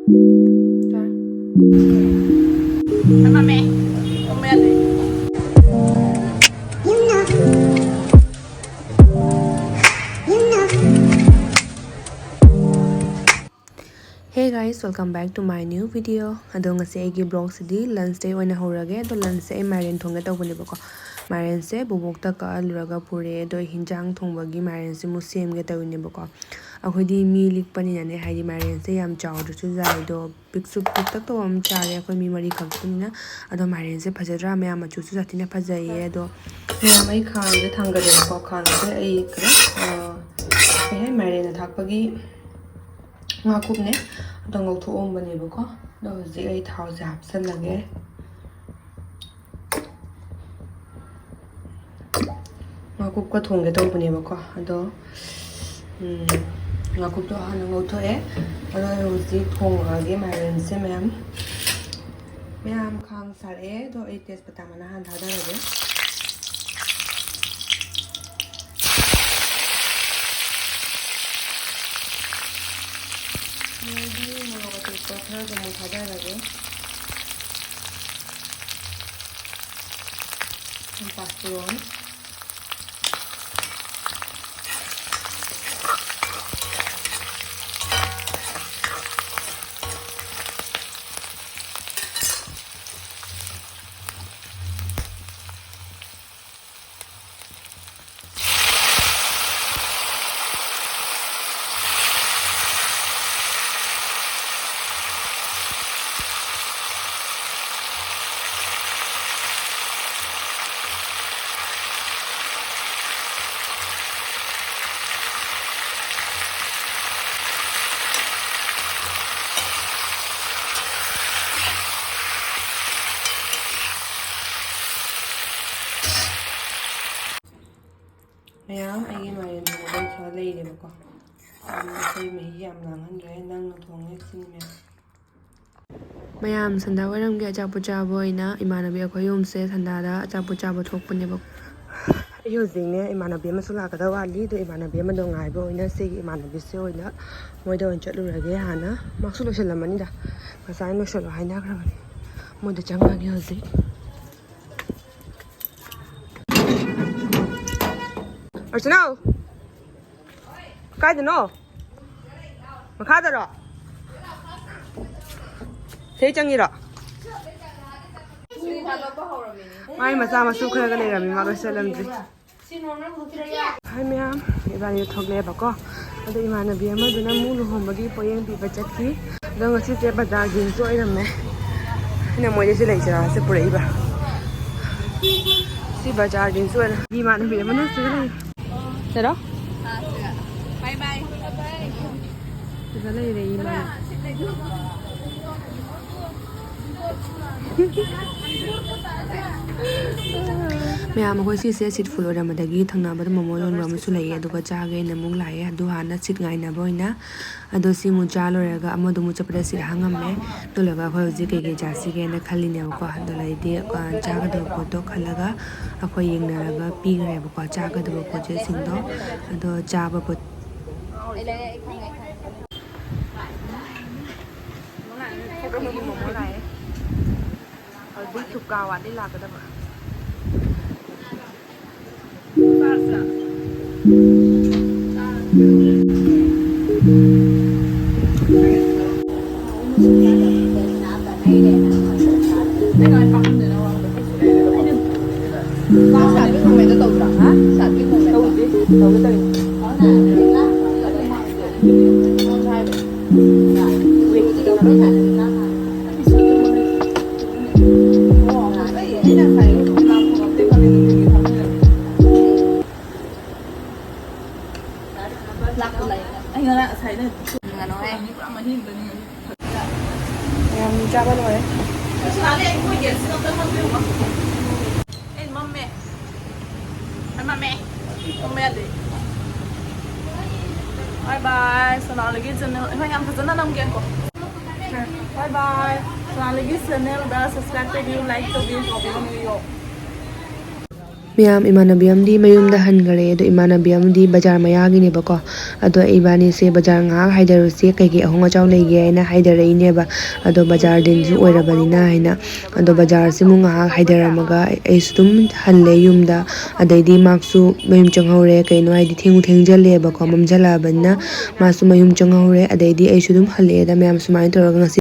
Hey guys, welcome back to my new video. Ado ngasi aigi vlog sidi lunch day oina horage. Ado lunch se mairen thongge tawbani bako. Mairen se bobok ta ka luraga pure do hinjang thongbagi mairen se mu semge tawini bako. Akhodi mi likpani nane haidi mairen se yam chawdu chu jai do piksu piktak to am chare akhoi mi mari khaktunina. Ado mairen se phajadra me ama chu chu jatina phajaye do mai khang de thangade ko khang se ai kra mairen thakpagi ngahakubni ado ngauthomani bako do ji ai thau jap sanage ngahakub ko thongge tawbani bako ado ngahakub to hana ngauthoe ado ji thongage mairen se ma'am khang sare do ai test patamana han thadarage maybe mga kapitbahay na gumukada lagi ang pasyon Ma'am, ay mairen thongbe sa leire bako akhoi me yam nanghandre nang thonge singme Mayam sandha waramge achapu chabo ina imanabi akhoi yumse sandha da achapu chabo thokpane bako Using imanabi ma sula kada wali do imanabi ma do ngai bo ina se imanabi se oina moi do chatlu rage hana maksu lo shalamani da kasai no shalo haina kravani moi da changa ge hosi Arsenal Kai de no Makadaro Sei changira Mai macha masu khara ga leirami ma ga salamdri Hai ma'am ibani thogle bako ado imanabi amaduna mu luhombagi poyeng piba chatki do ngasi se bazar gin so iramme ina moi se leisara se puraiba si bazar gin so imanabi amana se lai Sero? Bye bye. Bye bye. Kita lagi deh iman. Ma'am akhoi si se sit fulo ramadagi thangna bada momo lon ba musu lai aduga chage na mung lai adu hana sit ngai na boina ado si mu chalo raga amadu mu chapra si hangamme to laga akhoi ji ke jasi ke na khali ne ko ado lai de chaga do ko to khalaga akhoi yengna raga pi gare ko chaga do ko je sing do ado chaba ko momo lai di thukawa di lagada ba Pasa. Chaba rồi. Ê mẹ. Mẹ. Mẹ đi. Bye bye. Sana lagi channel. Hoy am khazana nam gen ko. Bye bye. Sana lagi channel da subscribe to view like to view copy ko niyo. ꯃꯌꯥꯝ ꯏꯃꯥꯟꯅꯕꯤ ꯑꯃꯗꯤ ꯃꯌꯨꯝꯗ ꯍꯟꯈꯔꯦ ꯑꯗꯣ ꯏꯃꯥꯟꯅꯕꯤ ꯑꯃꯗꯤ ꯕꯖꯥꯔ ꯃꯌꯥꯒꯤꯅꯦꯕꯀꯣ ꯑꯗꯣ ꯏꯕꯥꯅꯤꯁꯦ ꯕꯖꯥꯔ ꯉꯥꯏꯍꯥꯛ ꯍꯥꯏꯗꯔꯨꯁꯦ ꯀꯩꯀꯩ ꯑꯍꯣꯡ ꯑꯆꯥꯎ ꯂꯩꯒꯦ ꯍꯥꯏꯅ ꯍꯥꯏꯗꯔꯛꯏꯅꯦꯕ ꯑꯗꯣ ꯕꯖꯥꯔ ꯗꯤꯟꯁꯨ ꯑꯣꯏꯔꯕꯅꯤꯅ ꯍꯥꯏꯅ ꯑꯗꯣ ꯕꯖꯥꯔꯁꯤꯃꯨꯛ ꯉꯥꯏꯍꯥꯛ ꯍꯥꯏꯗꯔꯝꯃꯒ ꯑꯩꯁꯨ ꯑꯗꯨꯝ ꯍꯜꯂꯦ ꯌꯨꯝꯗ ꯑꯗꯩꯗꯤ ꯃꯥꯛꯁꯨ ꯃꯌꯨꯝ ꯆꯪꯍꯧꯔꯦ ꯀꯩꯅꯣ ꯍꯥꯏꯗꯤ ꯊꯦꯡꯖꯜꯂꯛꯑꯦꯕꯀꯣ ꯃꯝꯖꯜꯂꯛꯑꯕꯅꯤꯅ ꯃꯥꯁꯨ ꯃꯌꯨꯝ ꯆꯪꯍꯧꯔꯦ ꯑꯗꯩꯗꯤ ꯑꯩꯁꯨ ꯑꯗꯨꯝ ꯍꯜꯂꯛꯑꯦꯗ ꯃꯌꯥꯝ ꯁꯨꯃꯥꯏꯅ ꯇꯧꯔꯒ ꯉꯁꯤ